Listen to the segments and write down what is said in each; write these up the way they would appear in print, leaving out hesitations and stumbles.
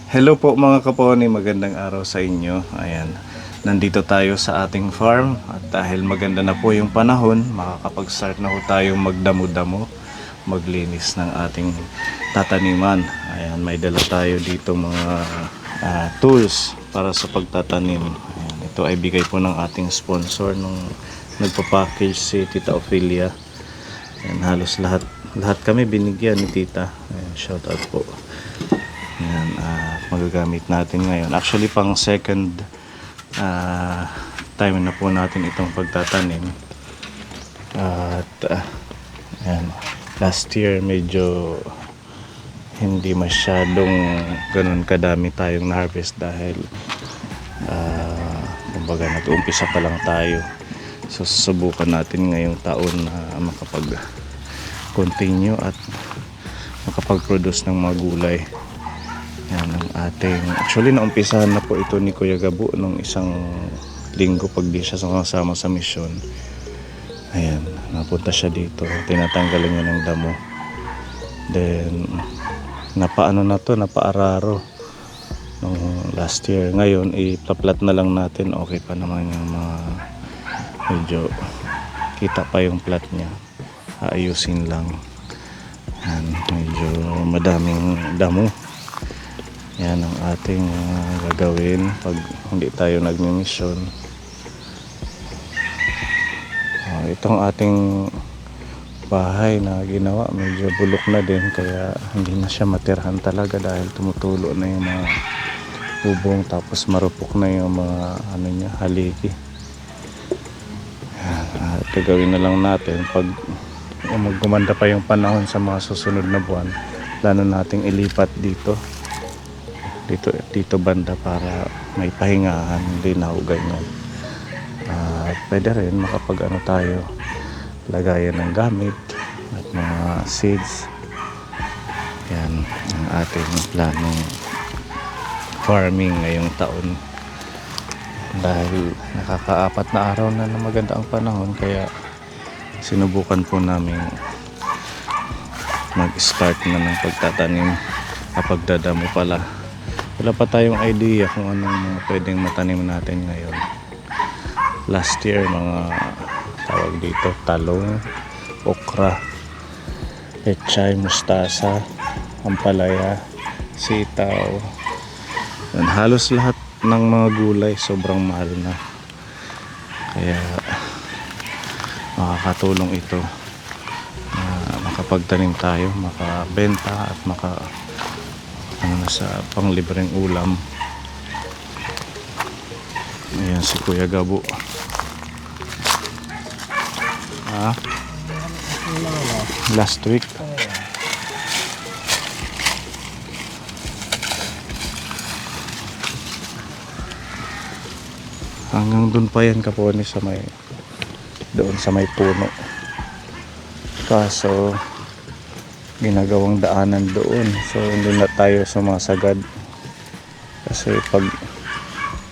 Hello po mga kaponi, magandang araw sa inyo. Ayan, nandito tayo sa ating farm at dahil maganda na po yung panahon, makakapag-start na po tayo magdamo-damo, maglinis ng ating tataniman. Ayan, may dala tayo dito mga tools para sa pagtatanim. Ayan, ito ay bigay po ng ating sponsor nung nagpa-package si Tita Ophelia. Ayan, halos lahat kami binigyan ni Tita. Ayan, shout out po. Ayan, magagamit natin ngayon. Actually, pang second time na po natin itong pagtatanim. At ayan, last year medyo hindi masyadong ganun kadami tayong na-harvest dahil kumbaga nag-uumpisa pa lang tayo. So susubukan natin ngayong taon na makapag-continue at makapag-produce ng mga gulay. Yan ang ating, actually naumpisahan na po ito ni Kuya Gabo nung isang linggo pag di siya sumasama sa misyon. Ayan, napunta siya dito, tinatanggalan niya ng damo. Then napaano na to, napaararo nung last year. Ngayon ipaplat na lang natin, okay pa naman yung mga medyo kita pa yung plat niya, aayusin lang. Ayan, medyo madaming damo. Yan ang ating gagawin pag hindi tayo nagmi-mission. Itong ating bahay na ginawa medyo bulok na din, kaya hindi na siya matirhan talaga dahil tumutulo na yung mga bubong, tapos marupok na yung mga ano niya, haligi. At gagawin na lang natin pag gumanda pa yung panahon sa mga susunod na buwan, plano nating ilipat dito banda para may pahingahan, hindi na ho ganyan. At pwede rin makapag ano tayo, lagayan ng gamit at mga seeds. Yan ang ating planong farming ngayong taon, dahil nakakaapat na araw na maganda ang panahon, kaya sinubukan po namin mag-start na ng pagtatanim kapag dadamo pala. Wala pa tayong idea kung anong mga pwedeng matanim natin ngayon. Last year, mga tawag dito, talong, okra, pechay, mustasa, ampalaya, sitaw. And halos lahat ng mga gulay sobrang mahal na. Kaya makakatulong ito na makapagtanim tayo, makabenta at sa panglibreng ulam. Ayan si Kuya Gabo. Last week. Hanggang dun pa yan kaponi sa may doon sa may puno. Kaso ginagawang daanan doon, so hindi na tayo sumasagad kasi pag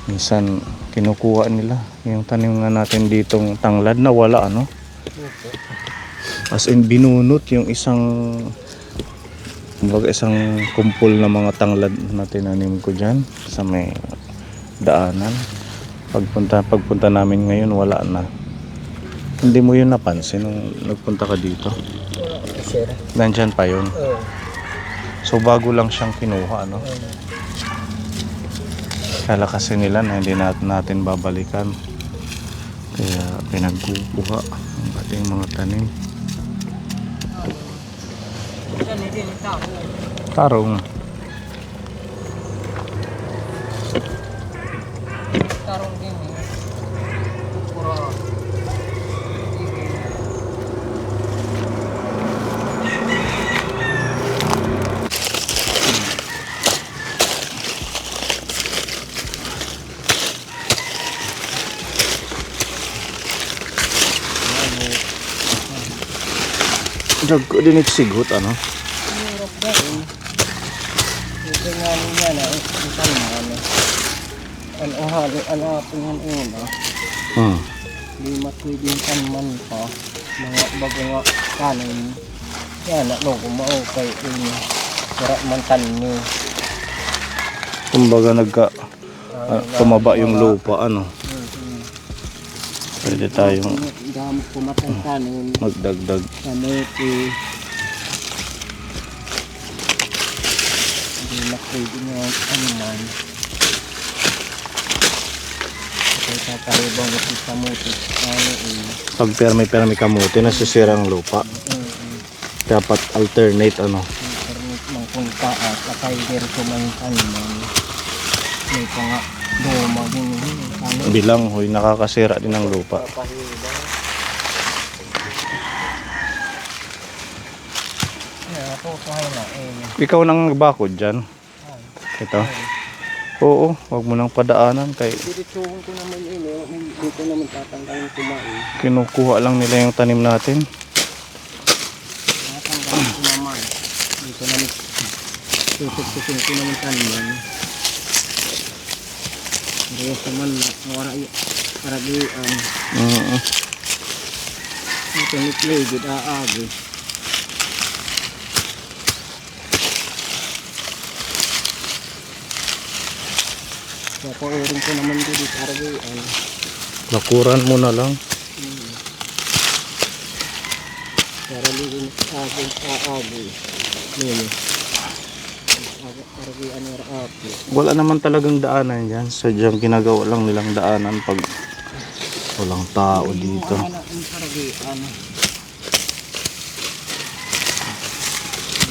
minsan kinukuha nila yung tanim nga natin ditong tanglad na wala, ano, as in binunot yung isang kumpol na mga tanglad na tinanim ko dyan sa may daanan. Pagpunta namin ngayon wala na. Hindi mo yun napansin nung nagpunta ka dito? Nandyan pa yun. So bago lang siyang kinuha, no? Kala kasi nila na hindi natin babalikan, kaya pinagkukuha ang ating mga tanim. Tarong. Dago din sigot, ano? Hirap dahil ito nga niya na ikan na ano ang una di matwidin kan man pa mga bago nga kanin yan na no kumao kay ini sira man tan ni Kumbaga tumaba yung lupa, ano. Pwede tayong Dami pumatang tanim. magdagdag. Kamuti. Hindi na pwede nga ano man. Kaya tataribang ito sa kamuti. Ano Pag permi kamuti, nasisira ang lupa. Dapat alternate, ano. internet mang kung taas. Akay diri ko man taniman. May pa nga doma din yun. Ano? Bilang, hoy, nakakasira din ang lupa. Papahila. Yeah, ako kuhay na. Ikaw nang nagbakod dyan. Ito. Oo, wag mo nang padaanan kay Diretsuhon ko naman yun. Dito naman tatanggalin kumain. kinukuha lang nila yung tanim natin. Tatanggalin ko naman. Dito naman. Tututusin ko naman taniman. Reyes naman na. Paragian. Ito ni Plegid. Aagi. Papaurin ko naman dito. Paragian. Lakuran mo na lang. Para ligin aking aagi. Nini. Paragian nga aagi. Wala naman talagang daanan dyan. Sadyang ginagawa lang nilang daanan pag walang tao dito. Ang paragian.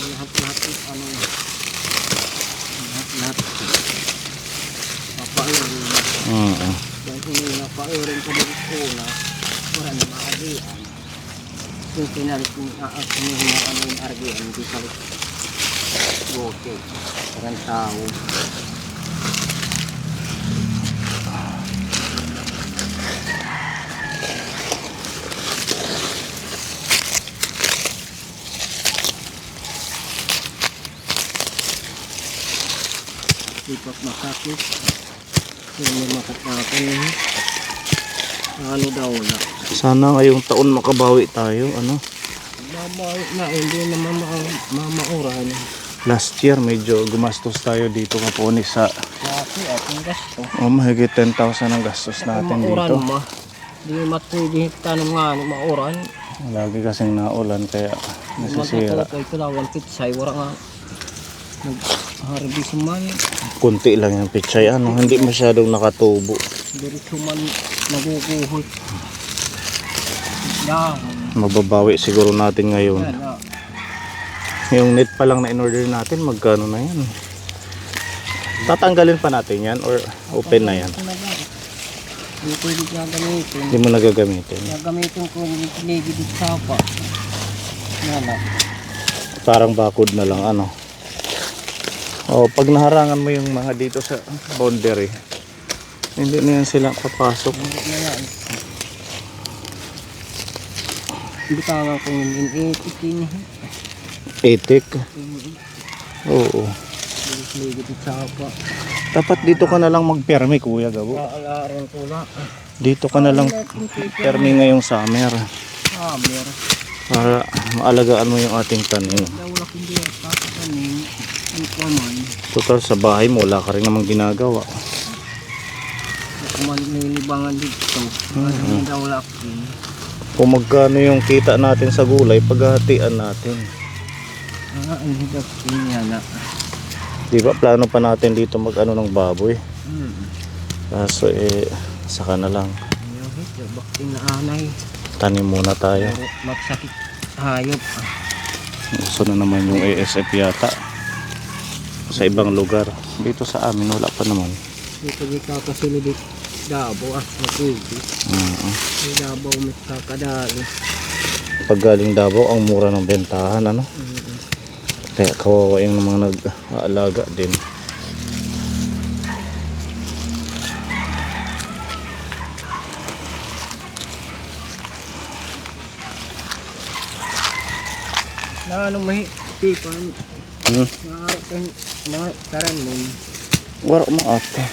Lahat-lahat ano. Lahat-lahat. Papaurin. Dan ini napaurin ko dito na. Para na maagian. Yung pinalit ko na ano yung argian. Hindi salit. Okay. Parang tao. Lipat masakit. Yung may makatakan. Ano daw na. Sana ngayong taon makabawi tayo, ano. Babaw na. Hindi naman mamauran. Last year medyo gumastos tayo dito kaponi sa Dati ating gasto. mahigit 10,000 ang gastos natin Mauran dito. ma. Di matwede tanong nga ni mauran. Lagi kasing naulan kaya nasisira. Magkakot ay kalawan pitsay. Wala nga. Nag-harvest man. Kunti lang yung pichay, ano, hindi masyadong nakatubo. Diretso man naguguhot. Yan. Mababawi siguro natin ngayon. Yan na. Yung net pa lang na in-order natin, magkano na yan? Tatanggalin pa natin yan or open na yan? Hindi pwede gagamitin. Hindi mo nagagamitin. Gagamitin ko yung pinigid sa pa. Yan na. Parang bakod na lang, ano. O, pag naharangan mo yung mga dito sa boundary, hindi na yan sila papasok. Hindi na yan. Hindi ka nga kung in-editing. Etik. Oo. Pinigid sa pa. Dapat dito ka na lang magpermi, Kuya Gabo. Kaalaran ko na. Dito ka na lang permi ngayong summer. Meron. Para maalagaan mo yung ating tanim. Wala kundi papatanin. Ang kaman. Total sa bahay mo, wala ka rin namang ginagawa. Kuman nilibangan dito. Ang daw lakin. Kung magkano yung kita natin sa gulay, paghahatian natin. Ang higap niya na. Di ba plano pa natin dito mag-ano ng baboy? Kaso saka na lang. Yung higap, bakit na anay. Tanim muna tayo. Pero magsakit hayop. Gusto na naman yung ASF yata. Sa ibang lugar. Dito sa amin, wala pa naman. Dito di kakasili dito. Dabo matigi. May Dabaw may kakadali. Pag galing Davao, ang mura ng bentahan, ano? Kaya kawawa yung mga nag-aalaga din. Na ano may tipan. Naharap kan mga karan mo. Wala mo ate.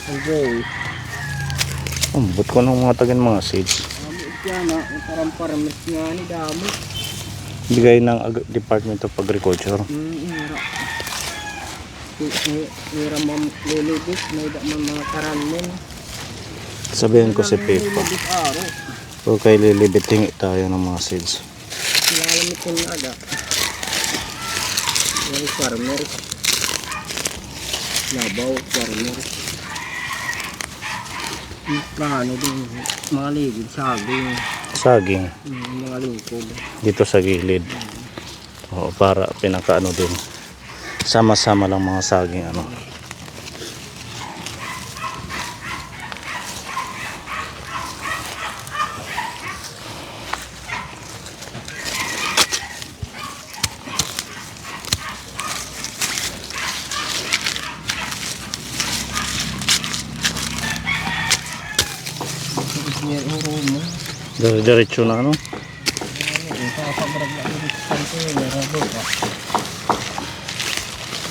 Ang goy. Ambot ko ng mga tagan mga seeds. Yan na, parang paramis nga ni damo. Bigay ng Department of Agriculture. Ira mam lilibit, may da man mga karanin. Sabihin ko si Pepa. Lilibit araw. Huwag kayo lilibit, hingi tayo ng mga seeds. Lalamit yung nada. Yung farmer. Labaw, farmer. Paano din, mga ligid, saging, Saging mga lingkod. dito sa gilid. Oo, para pinakaano din. Sama-sama lang mga saging ano. Isnir uro mo. Diretso na ano. Ito sa barag na ulit kanto yun, meron ka.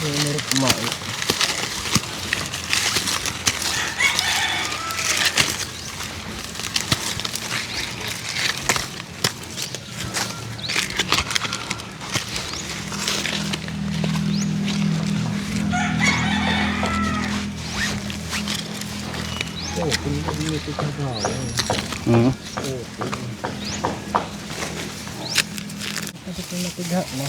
Meron kumain. Oh, kung dito ka ba? Mhm. Kasi kung natiga na.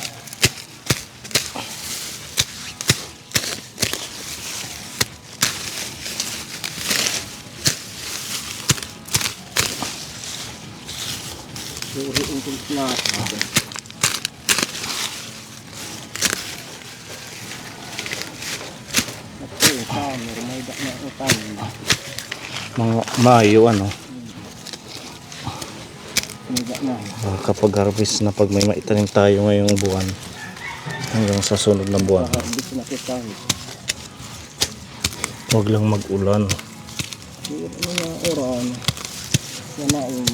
Suri untuk plat. Ito, camera, may da na utang. Mga Mayo ano. May da na. Kapag harvest na, pag may maitanim tayo ngayong buwan hanggang sa sunod na buwan, Nakarbit na kita. huwag lang mag-ulan. Yung mga oran. Yan na yung.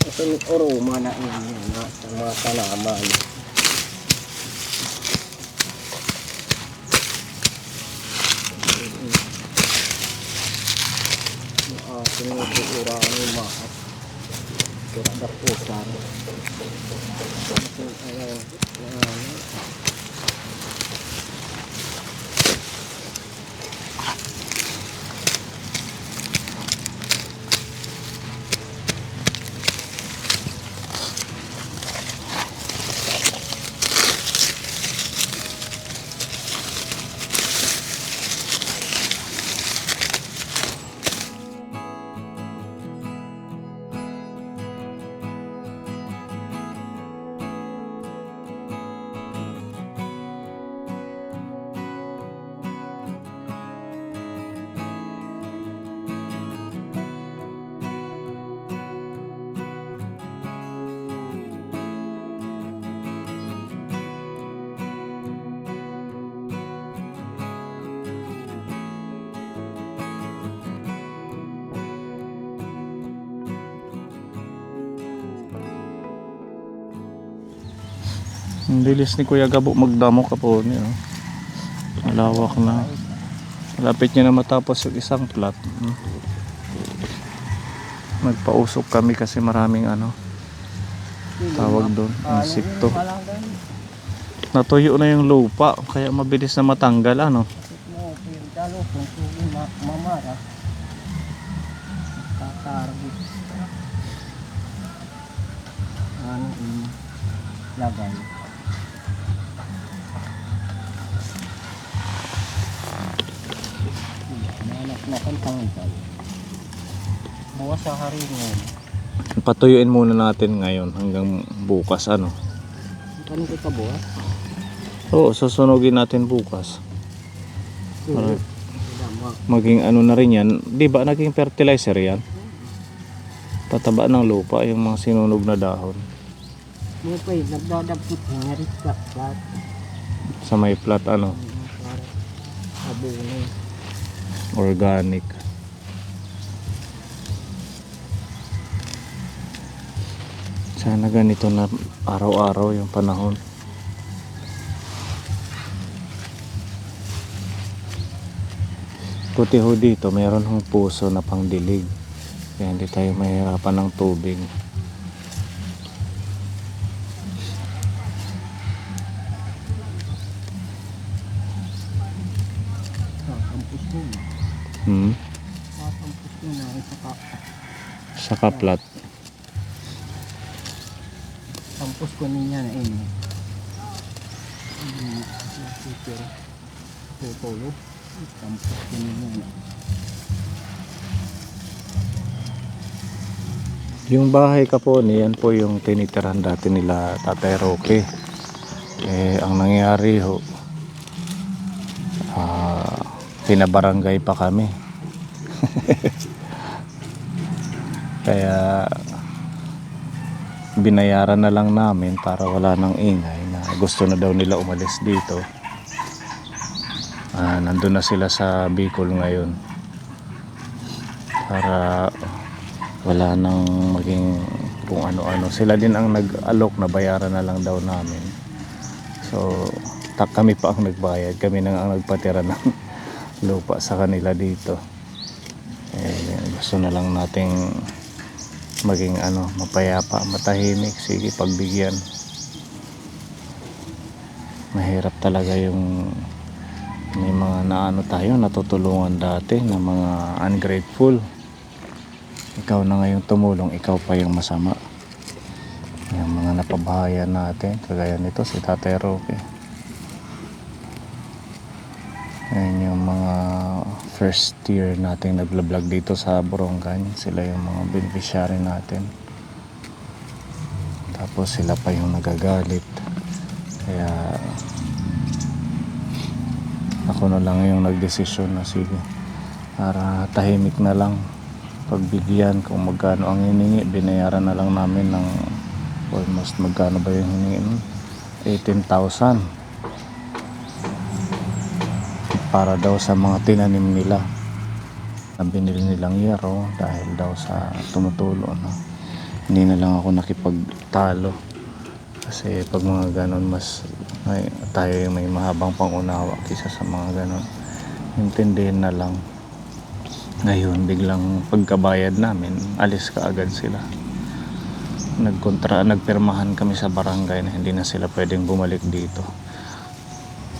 Ito yung oroma na yun. Sa mga tanaman. Sinubura ang umahat. Kira dapusan. Ayaw. Ang bilis ni Kuya Gabo magdamo kapon yun. Malawak na. Malapit niya na matapos yung isang plot. Nagpausok kami kasi maraming ano, tawag doon, insekto. Natuyo na yung lupa kaya mabilis na matanggal ano. Mamara. Kakarbit. Ano yung lagay. Nakan tanggal. Bukas sa haringan. Patuyuin muna natin ngayon hanggang bukas ano. Ano kita bukas? Oo, susunugin natin bukas. Para Dama. maging ano na rin yan. Di ba naging fertilizer yan? Tataba ng lupa yung mga sinunog na dahon. Mga pa yun, nagdadagpit ng harika. Sa may plat ano, Para abono. organic. Sana ganito na araw-araw yung panahon. Puti ho dito, mayroon hong puso na pangdilig. Kaya hindi tayo mahirapan ng tubig. Tampos ko na. Tampos ko na. Sa kaplat. Tampos ko niya na ini. Tutulog. Tampos ko niya na. Yung bahay ka po, yan po yung tinitirahan dati nila Tatay Roque. Ang nangyari ho, pinabarangay pa kami. Kaya binayaran na lang namin para wala nang ingay na gusto na daw nila umalis dito. Nandun na sila sa Bicol ngayon para wala nang maging kung ano-ano. Sila din ang nag-alok na bayaran na lang daw namin. So kami pa ang nagbayad, kami na ang nagpatira ng lupa sa kanila dito. Gusto na lang nating maging mapayapa, matahimik, sige pagbigyan. Mahirap talaga yung may mga tayo natutulungan dati na mga ungrateful. Ikaw na ngayon tumulong, ikaw pa yung masama. Yung mga napabahayan natin, kagaya nito si Tatay Roque. Ayan yung mga first year nating nagla-vlog dito sa Borongan. Sila yung mga beneficiary natin. Tapos sila pa yung nagagalit. Kaya ako na lang yung nagdesisyon na sige, para tahimik na lang. Pagbigyan kung magkano ang hiningi, binayaran na lang namin ng almost magkano ba yung hiningi, 18,000 para daw sa mga tinanim nila na binili nilang yero dahil daw sa tumutulo hindi na lang ako nakipagtalo kasi pag mga ganon tayo yung may mahabang pangunawa kaysa sa mga ganon, intindihin na lang. Ngayon biglang pagkabayad namin, alis ka agad sila. Nagpirmahan kami sa barangay na hindi na sila pwedeng bumalik dito.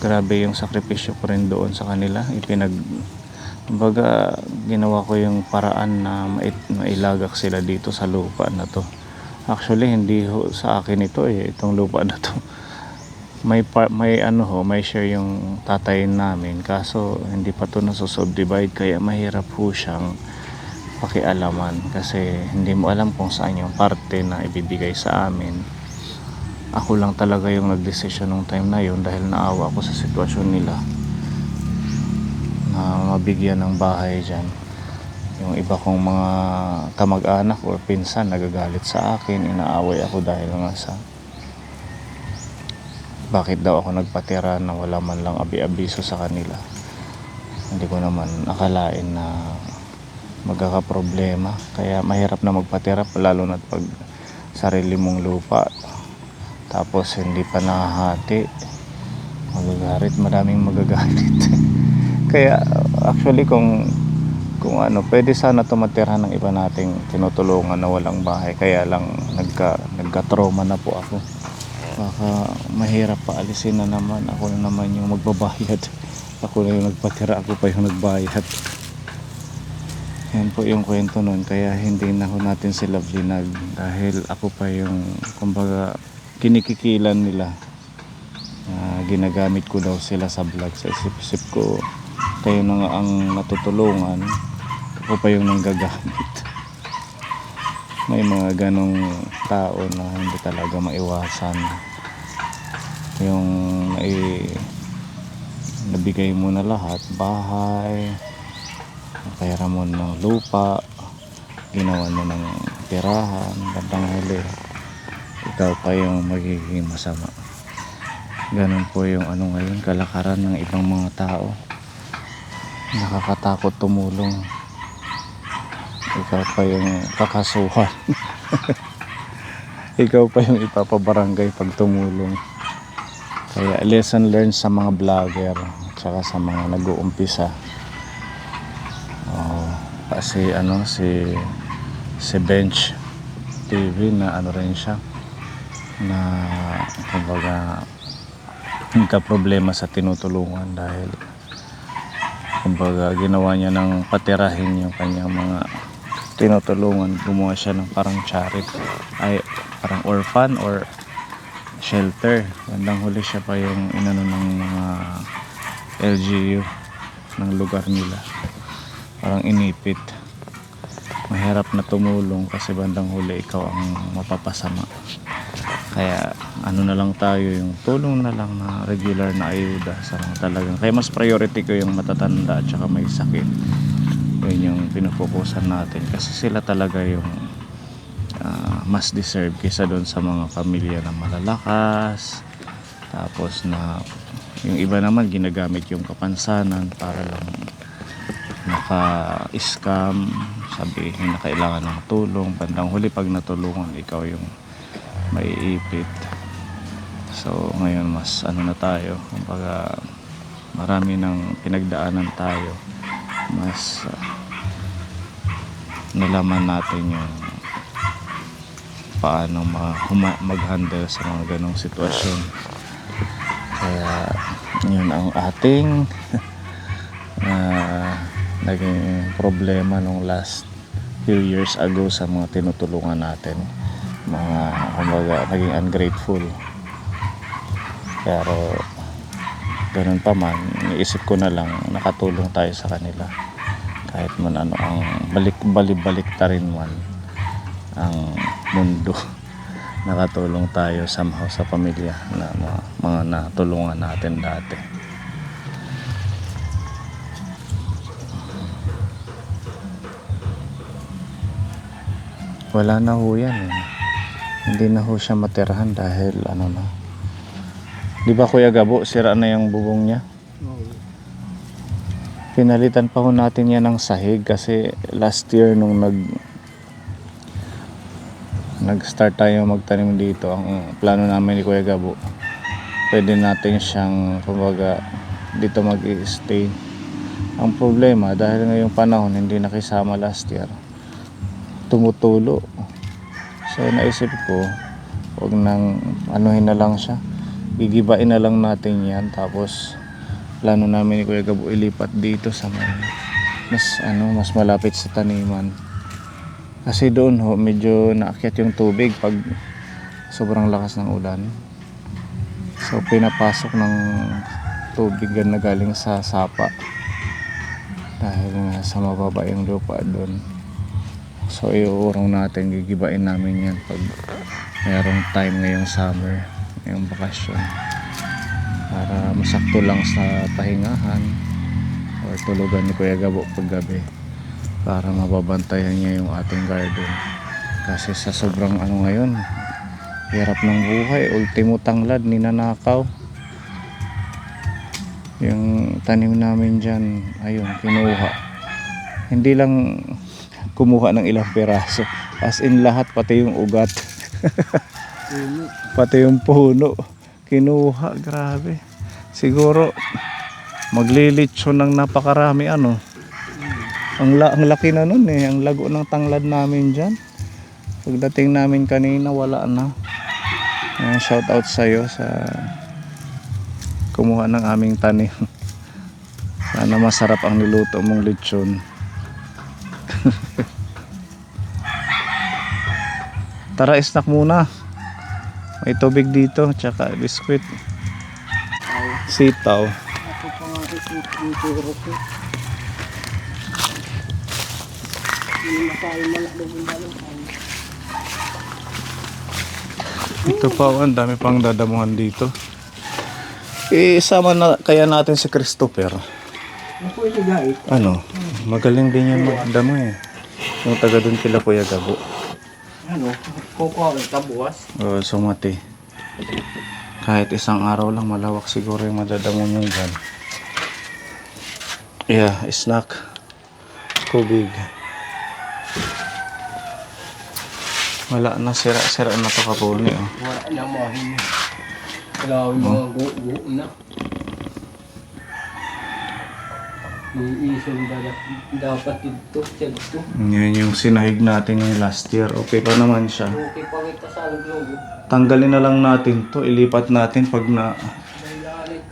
Grabe yung sakripisyo ko rin doon sa kanila. Kumbaga ginawa ko yung paraan na mailagak sila dito sa lupa na to. Actually hindi sa akin ito itong lupa na to. May share yung tatayin namin, kaso hindi pa to nasusubdivide, kaya mahirap po siyang pakialaman kasi hindi mo alam kung saan yung parte na ibibigay sa amin. Ako lang talaga yung nagdesisyon nung time na yun dahil naawa ako sa sitwasyon nila na mabigyan ng bahay dyan. Yung iba kong mga kamag-anak or pinsan nagagalit sa akin, inaaway ako dahil nga sa bakit daw ako nagpatira na wala man lang abi-abiso sa kanila. Hindi ko naman akalain na magkakaproblema, kaya mahirap na magpatira lalo na pag sarili mong lupa tapos hindi pa nahahati, madaming magagalit. Kaya actually kung pwede sana tumatira ng iba nating tinutulungan na walang bahay, kaya lang nagka-trauma na po ako. Baka mahirap pa alisin na naman, ako na naman yung magbabayad, ako na yung nagpatira, ako pa yung nagbayad. Yan po yung kwento nun, kaya hindi na ho natin sila vlinag dahil ako pa yung kumbaga kinikikilan nila. Ginagamit ko daw sila sa vlog. Sa isip-isip ko, kayo na nga ang natutulungan, ako pa yung nanggagamit. May mga ganong tao na hindi talaga maiwasan. Yung nabigay mo na lahat, bahay, pera mo ng lupa, ginawa mo ng tirahan, bandang huli ikaw pa yung magiging masama. Ganun po yung ngayon, kalakaran ng ibang mga tao. Nakakatakot tumulong, ikaw pa yung kakasuhan. Ikaw pa yung ipapabarangay pag tumulong. Kaya lesson learned sa mga vlogger at sa mga nag-uumpisa. Kasi si Bench TV na rin siya, na kumbaga nagka problema sa tinutulungan dahil Kumbaga ginawa niya ng patirahin yung kanyang mga tinutulungan. Gumawa siya ng parang charity, ay parang orphan or shelter. Bandang huli siya pa yung inano ng mga LGU ng lugar nila, parang inipit. Mahirap na tumulong kasi bandang huli ikaw ang mapapasama. Kaya ano na lang tayo, yung tulong na lang na regular na ayuda sa mga talagang, kaya mas priority ko yung matatanda at saka may sakit. Yun yung pinufokusan natin kasi sila talaga yung mas deserve kaysa doon sa mga pamilya na malalakas. Tapos na yung iba naman ginagamit yung kapansanan para lang naka-scam, sabihin na kailangan ng tulong. Bandang huli pag natulungan, ikaw yung maiipit. So ngayon mas ano na tayo, kumbaga marami ng pinagdaanan tayo, mas nalaman natin yung paano mag-handle sa mga ganong sitwasyon. Kaya yun ang ating naging problema nung last few years ago sa mga tinutulungan natin. Mga kumbaga naging ungrateful. Pero ganun pa man, iniisip ko na lang nakatulong tayo sa kanila. Kahit man ano ang balik ta rin man ang mundo, nakatulong tayo somehow sa pamilya na mga natulungan natin dati. Wala na ho yan eh. Hindi na ho siya matirahan dahil ano na, di ba Kuya Gabo, sira na yung bubong niya? Oo. Pinalitan pa ho natin yan ng sahig kasi last year nung nag-start tayo magtanim dito, ang plano namin ni Kuya Gabo, pwede natin siyang kumbaga dito mag-i-stay. Ang problema dahil ngayong panahon hindi nakisama last year, tumutulo. So naisip ko, wag nang anuhin na lang siya, gigibain na lang natin yan. Tapos plano namin ni Kuya Gabo ilipat dito sa mas malapit sa taniman. Kasi doon ho, medyo naakyat yung tubig pag sobrang lakas ng ulan. So pinapasok ng tubig na galing sa sapa. Dahil nga sa mababa yung lupa doon. So iuurong natin, gigibain namin yan pag mayroong time ngayong summer, ngayong bakasyon. Para masakto lang sa pahingahan or tulugan ni Kuya Gabo paggabi. Para mababantayan niya yung ating garden. Kasi sa sobrang ano ngayon, hirap ng buhay, ultimo tanglad, ninanakaw. Yung tanim namin dyan, ayun, kinuha. Hindi lang kumuha ng ilang piraso, as in lahat, pati yung ugat. Pati yung puno, kinuha, grabe. Siguro, maglilitsyon ng napakarami ano. Ang laki na nun eh, ang lago ng tanglad namin dyan. Pagdating namin kanina, wala na. Shout out sa'yo sa kumuha ng aming tanim. Sana masarap ang niluto mong lechon. Tara, snack muna. May tubig dito, tsaka biskwit. Sitaw. Ako pa nga yung turo ko. Hindi na tayo malakbog yung balong. Ito pa, ang dami pang dadamuhan dito. Isama na kaya natin si Christopher. Ang pwede guys. Ano, magaling din yan magdamo eh. Yung taga dun kila Kuya Gabo. Ano, kukuha ng tabuas. O, sumati. Kahit isang araw lang, malawak siguro yung madadamo nyo dyan. Yeah, snack. Tubig. Wala na, sira-sira na to kapuli. Oh. Wala na mahin. Wala mga gugu na. Yung isang dapat dito, dito. Yan yung sinahig natin yung last year. Okay pa naman siya. Okay pa kita sa loob. Tanggalin na lang natin to. Ilipat natin pag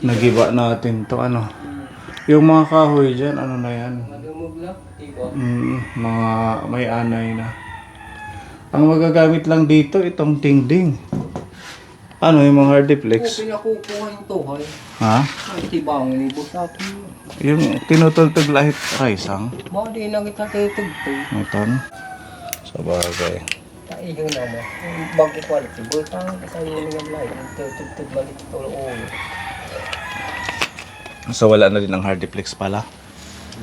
nagiba natin to. Ano. Yung mga kahoy dyan, ano na yan? Madumog lang, iba. Mga may anay na. Ang magagamit lang dito, itong dingding. Ano yung mga Kung hardiplex? pinakukuha yung tuhay, Ha? ay tibangin ibo sa akin. Yung tinutultog lahit raisang? Bali na kita tutugtog. Ito. Sa bagay. Iyo naman. Yung bago quality, bultang sa iyo ng light. Yung tutugtog malit ito ulo. So wala na din ang hardiplex pala.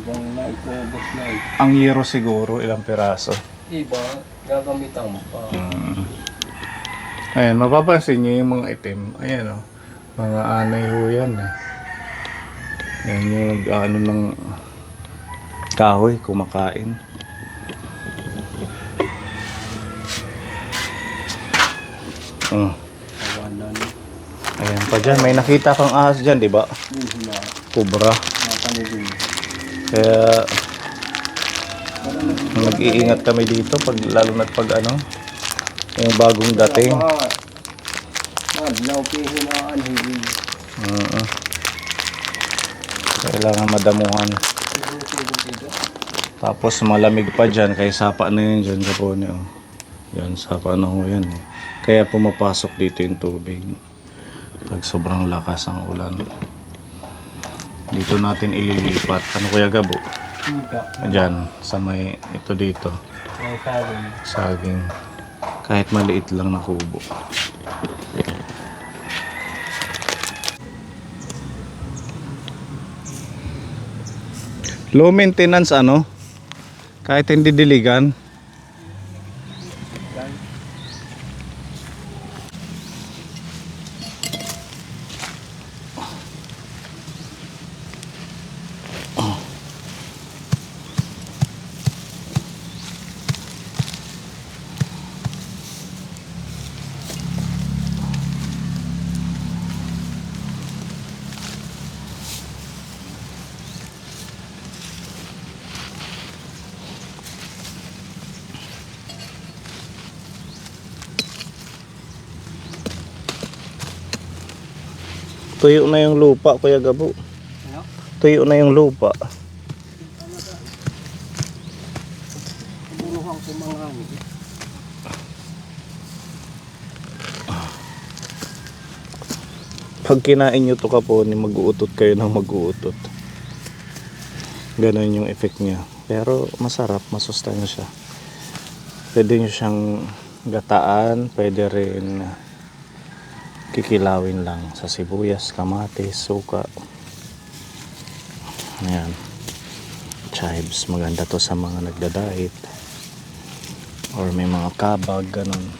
Ibang na ikubos na ito. Ang Euro siguro, ilang piraso. Iba, gagamitan mo pa. Ayan, mapapansin nyo yung mga itim. Ayan o. Mga anay ho yan eh. Ayan yung ano ng kahoy, kumakain. Kawanan. Ayan pa dyan, may nakita kang ahas dyan, di ba? Buhula. Kubra. Mapanidin. Kaya nag-iingat kami dito pag lalo na pag ano yung bagong dating. Madlaw pihinaan hindi. Kailangan madamuhan. Tapos malamig pa dyan kaya sapa na yun dyan kapone oh. Yan sapa na ho yan eh. Kaya pumapasok dito yung tubig pag sobrang lakas ang ulan. Dito natin ililipat. Ano kuya Gabo? Diyan, sa may ito dito. Ang sabing. Saging. Kahit maliit lang na kubo. Low maintenance ano? Kahit hindi diligan. Tuyo na yung lupa, Kuya Gabo. Ano? Tuyo na yung lupa. Bunuhang ko mga ano. Pag kinain nyo to kaponi, mag-uutot kayo ng mag-uutot. Ganon yung effect niya. Pero masarap, masustansya. Pwede nyo siyang gataan, pwede rin kikilawin lang sa sibuyas, kamatis, suka. Ayan. Chives, maganda to sa mga nagda-diet. Or may mga kabag, ganon.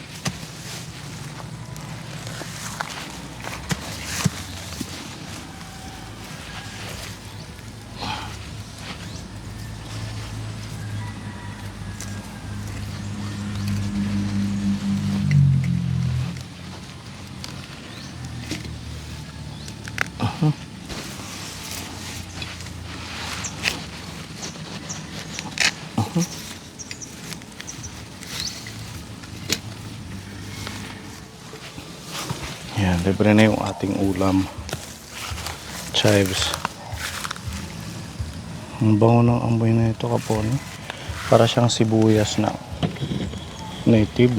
Yan, libre na yung ating ulam. Chives. Ang bango ng amoy na ito kapon. Para siyang sibuyas na native.